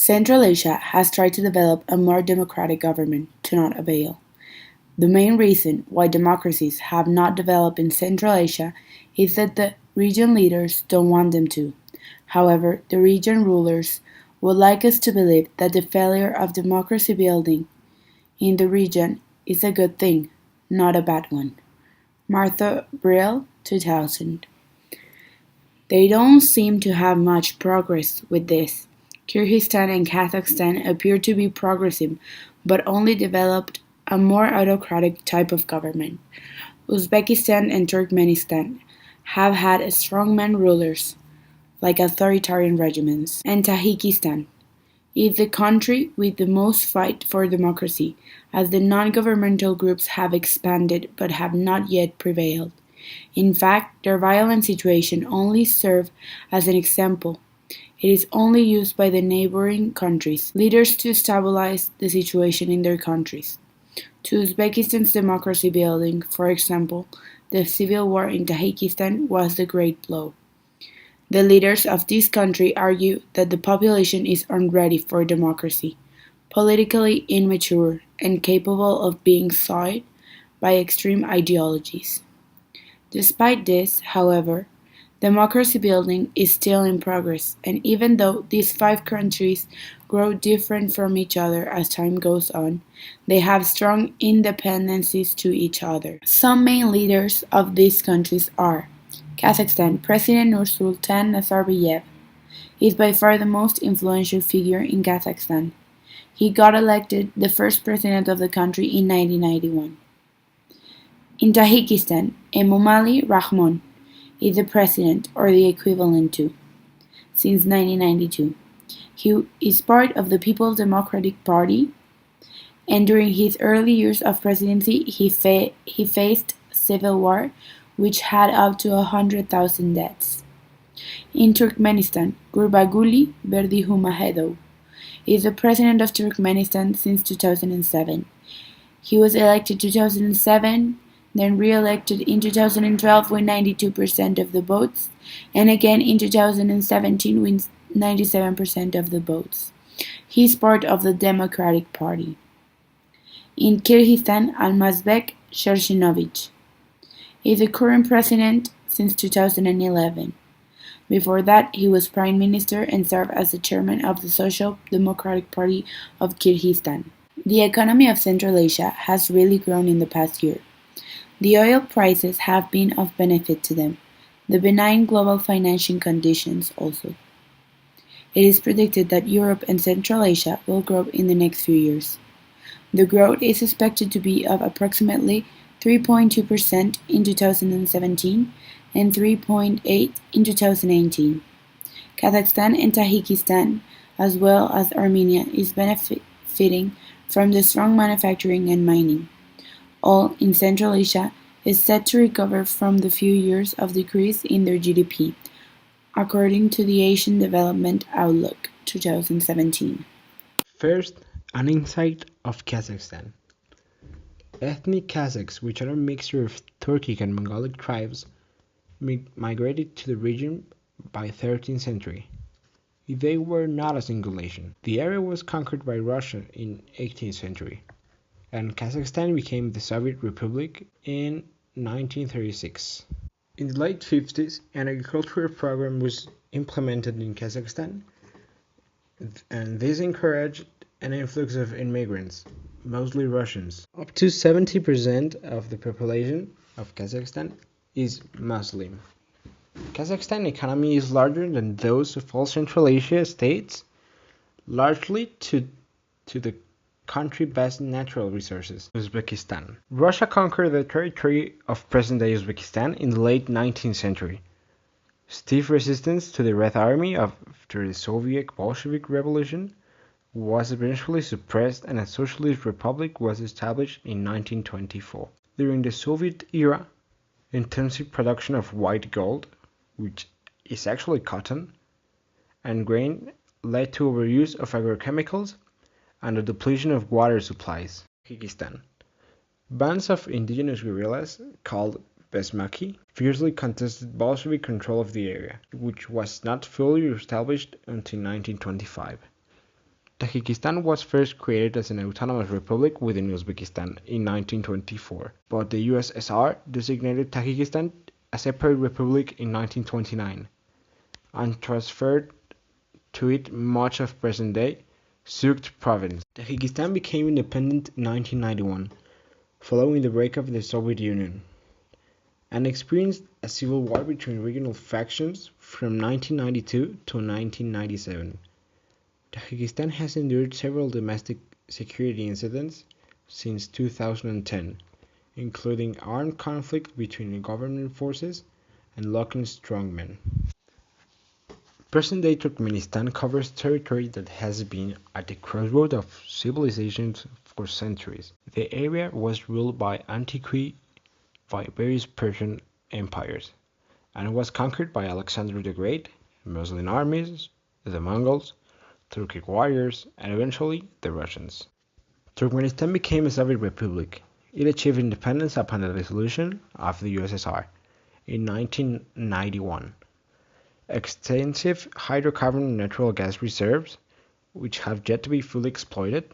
Central Asia has tried to develop a more democratic government, to no avail. The main reason why democracies have not developed in Central Asia is that the region leaders don't want them to. However, the region rulers would like us to believe that the failure of democracy building in the region is a good thing, not a bad one. Martha Brill, 2000. They don't seem to have much progress with this. Kyrgyzstan and Kazakhstan appear to be progressive, but only developed a more autocratic type of government. Uzbekistan and Turkmenistan have had strongman rulers, like authoritarian regiments, and Tajikistan is the country with the most fight for democracy, as the non-governmental groups have expanded but have not yet prevailed. In fact, their violent situation only serves as an example. It is only used by the neighboring countries' leaders to stabilize the situation in their countries. To Uzbekistan's democracy building, for example, the civil war in Tajikistan was the great blow. The leaders of this country argue that the population is unready for democracy, politically immature, and capable of being swayed by extreme ideologies. Despite this, however, democracy building is still in progress, and even though these five countries grow different from each other as time goes on, they have strong independencies to each other. Some main leaders of these countries are Kazakhstan. President Nursultan Nazarbayev is by far the most influential figure in Kazakhstan. He got elected the first president of the country in 1991. In Tajikistan, Emomali Rahmon is the president, or the equivalent to, since 1992. He is part of the People's Democratic Party, and during his early years of presidency, he faced civil war, which had up to 100,000 deaths. In Turkmenistan, Gurbanguly Berdimuhamedov is the president of Turkmenistan since 2007. He was elected in 2007, then re-elected in 2012 with 92% of the votes, and again in 2017 with 97% of the votes. He is part of the Democratic Party. In Kyrgyzstan, Almazbek Shershinovich is the current president since 2011. Before that, he was prime minister and served as the chairman of the Social Democratic Party of Kyrgyzstan. The economy of Central Asia has really grown in the past year. The oil prices have been of benefit to them, the benign global financial conditions also. It is predicted that Europe and Central Asia will grow in the next few years. The growth is expected to be of approximately 3.2% in 2017 and 3.8% in 2018. Kazakhstan and Tajikistan, as well as Armenia, is benefiting from the strong manufacturing and mining. All in Central Asia is set to recover from the few years of decrease in their GDP, according to the Asian Development Outlook 2017. First, an insight of Kazakhstan. Ethnic Kazakhs, which are a mixture of Turkic and Mongolic tribes, migrated to the region by 13th century. They were not a single nation. The area was conquered by Russia in 18th century, and Kazakhstan became the Soviet Republic in 1936. In the late 50s, an agricultural program was implemented in Kazakhstan, and this encouraged an influx of immigrants, mostly Russians. Up to 70% of the population of Kazakhstan is Muslim. Kazakhstan economy is larger than those of all Central Asia states, largely to the country's best natural resources. Uzbekistan. Russia conquered the territory of present-day Uzbekistan in the late 19th century. Stiff resistance to the Red Army after the Soviet Bolshevik Revolution was eventually suppressed, and a socialist republic was established in 1924. During the Soviet era, intensive production of white gold, which is actually cotton, and grain led to overuse of agrochemicals and the depletion of water supplies. Kyrgyzstan. Bands of indigenous guerrillas, called Besmaki, fiercely contested Bolshevik control of the area, which was not fully established until 1925. Tajikistan was first created as an autonomous republic within Uzbekistan in 1924, but the USSR designated Tajikistan a separate republic in 1929 and transferred to it much of present-day Sugd province. Tajikistan became independent in 1991, following the breakup of the Soviet Union, and experienced a civil war between regional factions from 1992 to 1997. Tajikistan has endured several domestic security incidents since 2010, including armed conflict between government forces and local strongmen. Present-day Turkmenistan covers territory that has been at the crossroads of civilizations for centuries. The area was ruled by antiquity by various Persian empires, and was conquered by Alexander the Great, Muslim armies, the Mongols, Turkic warriors, and eventually the Russians. Turkmenistan became a Soviet republic. It achieved independence upon the dissolution of the USSR in 1991. Extensive hydrocarbon and natural gas reserves, which have yet to be fully exploited,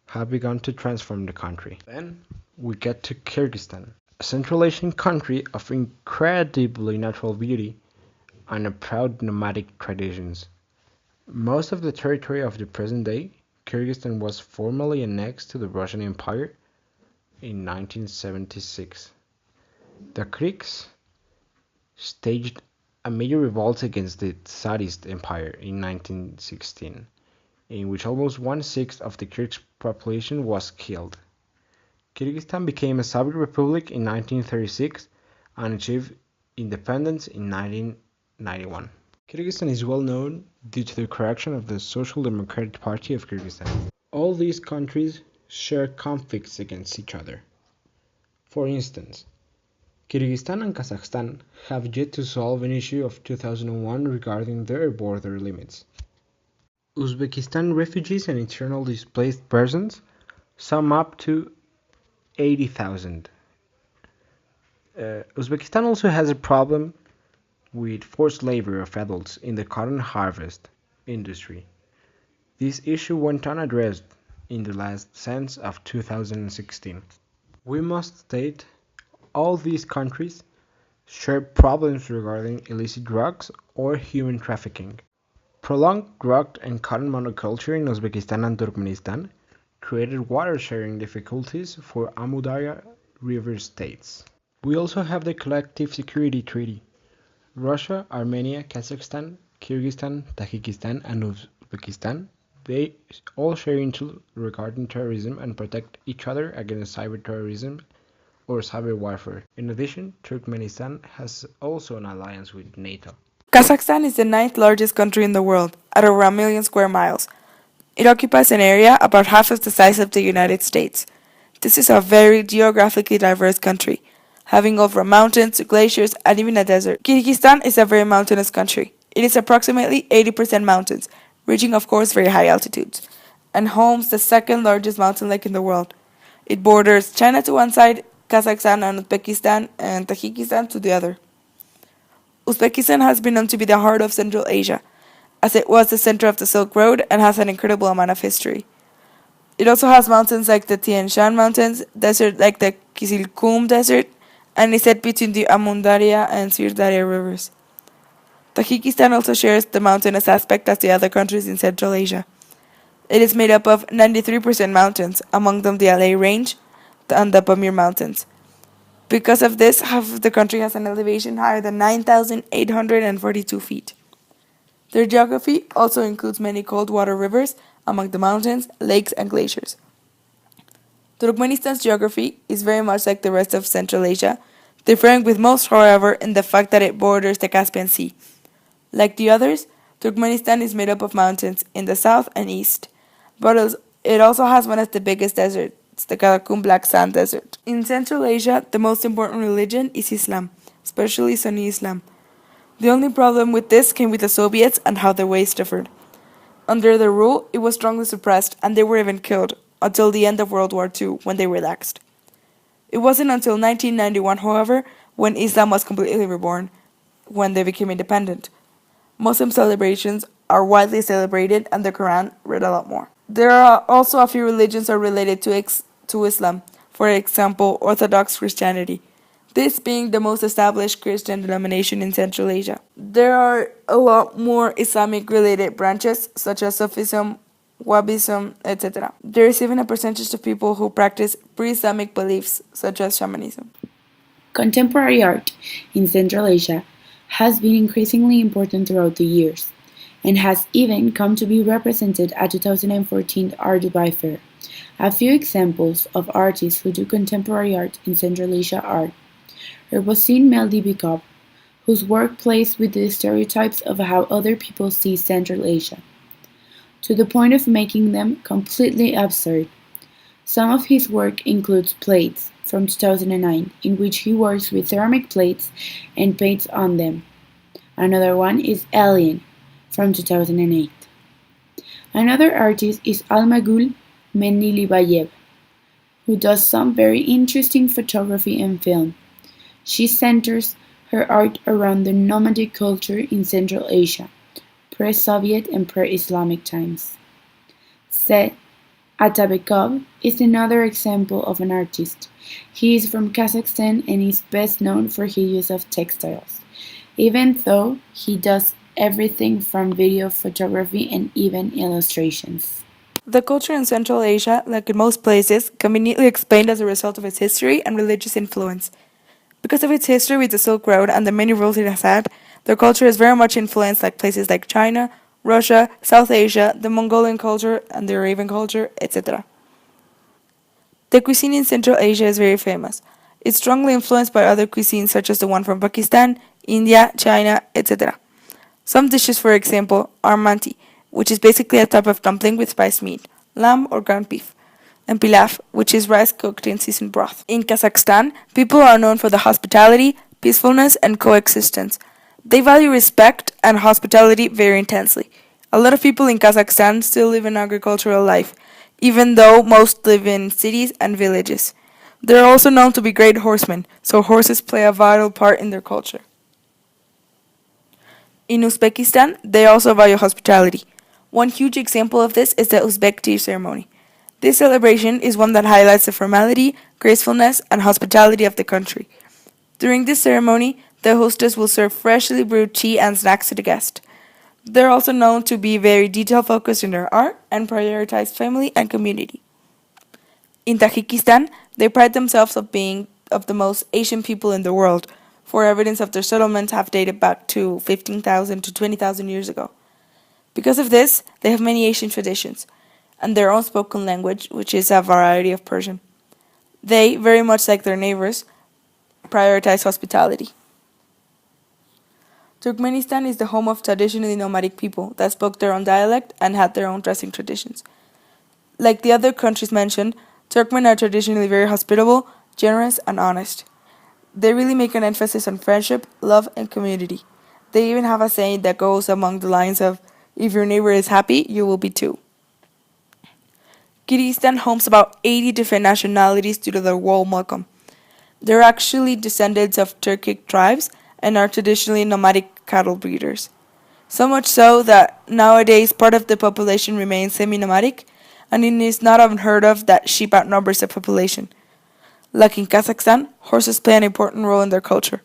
have begun to transform the country. Then we get to Kyrgyzstan, a Central Asian country of incredibly natural beauty and a proud nomadic traditions. Most of the territory of the present day Kyrgyzstan was formally annexed to the Russian Empire in 1976. The Kriks staged a major revolt against the Tsarist Empire in 1916, in which almost one-sixth of the Kyrgyz population was killed. Kyrgyzstan became a Soviet republic in 1936 and achieved independence in 1991. Kyrgyzstan is well known due to the corruption of the Social Democratic Party of Kyrgyzstan. All these countries share conflicts against each other. For instance, Kyrgyzstan and Kazakhstan have yet to solve an issue of 2001 regarding their border limits. Uzbekistan refugees and internally displaced persons sum up to 80,000. Uzbekistan also has a problem with forced labor of adults in the cotton harvest industry. This issue went unaddressed in the last census of 2016. We must state all these countries share problems regarding illicit drugs or human trafficking. Prolonged drug and cotton monoculture in Uzbekistan and Turkmenistan created water sharing difficulties for Amudarya river states. We also have the Collective Security Treaty. Russia, Armenia, Kazakhstan, Kyrgyzstan, Tajikistan, and Uzbekistan, they all share into regarding terrorism and protect each other against cyber terrorism or cyber warfare. In addition, Turkmenistan has also an alliance with NATO. Kazakhstan is the ninth largest country in the world, at over a million square miles. It occupies an area about half of the size of the United States. This is a very geographically diverse country, having over mountains, glaciers, and even a desert. Kyrgyzstan is a very mountainous country. It is approximately 80% mountains, reaching of course very high altitudes, and homes the second largest mountain lake in the world. It borders China to one side, Kazakhstan and Uzbekistan, and Tajikistan to the other. Uzbekistan has been known to be the heart of Central Asia, as it was the center of the Silk Road and has an incredible amount of history. It also has mountains like the Tian Shan Mountains, desert like the Kizilkum Desert, and is set between the Amundarya and Sirdarya rivers. Tajikistan also shares the mountainous aspect as the other countries in Central Asia. It is made up of 93% mountains, among them the Alay Range and the Pamir Mountains. Because of this, half of the country has an elevation higher than 9,842 feet. Their geography also includes many cold water rivers among the mountains, lakes, and glaciers. Turkmenistan's geography is very much like the rest of Central Asia, differing with most, however, in the fact that it borders the Caspian Sea. Like the others, Turkmenistan is made up of mountains in the south and east, but it also has one of the biggest deserts, the Karakum Black Sand Desert. In Central Asia, the most important religion is Islam, especially Sunni Islam. The only problem with this came with the Soviets and how their ways differed. Under their rule, it was strongly suppressed, and they were even killed, until the end of World War II, when they relaxed. It wasn't until 1991, however, when Islam was completely reborn, when they became independent. Muslim celebrations are widely celebrated, and the Quran read a lot more. There are also a few religions are related to Islam, for example, Orthodox Christianity, this being the most established Christian denomination in Central Asia. There are a lot more Islamic related branches, such as Sufism, Wahhabism, etc. There is even a percentage of people who practice pre Islamic beliefs, such as shamanism. Contemporary art in Central Asia has been increasingly important throughout the years, and has even come to be represented at 2014 Art Dubai Fair. A few examples of artists who do contemporary art in Central Asia are Herbosin Meldi Bikov, whose work plays with the stereotypes of how other people see Central Asia, to the point of making them completely absurd. Some of his work includes Plates from 2009, in which he works with ceramic plates and paints on them. Another one is Alien from 2008. Another artist is Almagul Menilibayev, who does some very interesting photography and film. She centers her art around the nomadic culture in Central Asia, pre-Soviet and pre-Islamic times. Set Atabekov is another example of an artist. He is from Kazakhstan and is best known for his use of textiles, even though he does everything from video photography and even illustrations. The culture in Central Asia, like in most places, can be neatly explained as a result of its history and religious influence. Because of its history with the Silk Road and the many roles it has had, their culture is very much influenced like places like China, Russia, South Asia, the Mongolian culture, and the Arabian culture, etc. The cuisine in Central Asia is very famous. It's strongly influenced by other cuisines such as the one from Pakistan, India, China, etc. Some dishes, for example, are manti, which is basically a type of dumpling with spiced meat, lamb or ground beef, and pilaf, which is rice cooked in seasoned broth. In Kazakhstan, people are known for the hospitality, peacefulness, and coexistence. They value respect and hospitality very intensely. A lot of people in Kazakhstan still live an agricultural life, even though most live in cities and villages. They are also known to be great horsemen, so horses play a vital part in their culture. In Uzbekistan, they also value hospitality. One huge example of this is the Uzbek tea ceremony. This celebration is one that highlights the formality, gracefulness, and hospitality of the country. During this ceremony, the hostess will serve freshly brewed tea and snacks to the guest. They're also known to be very detail focused in their art and prioritize family and community. In Tajikistan, they pride themselves of being of the most Asian people in the world, for evidence of their settlements have dated back to 15,000 to 20,000 years ago. Because of this, they have many Asian traditions, and their own spoken language, which is a variety of Persian. They, very much like their neighbors, prioritize hospitality. Turkmenistan is the home of traditionally nomadic people that spoke their own dialect and had their own dressing traditions. Like the other countries mentioned, Turkmen are traditionally very hospitable, generous, and honest. They really make an emphasis on friendship, love, and community. They even have a saying that goes along the lines of, if your neighbor is happy, you will be too. Kyrgyzstan homes about 80 different nationalities due to their warm welcome. They're actually descendants of Turkic tribes and are traditionally nomadic cattle breeders. So much so that nowadays part of the population remains semi-nomadic, and it is not unheard of that sheep outnumbers the population. Like in Kazakhstan, horses play an important role in their culture.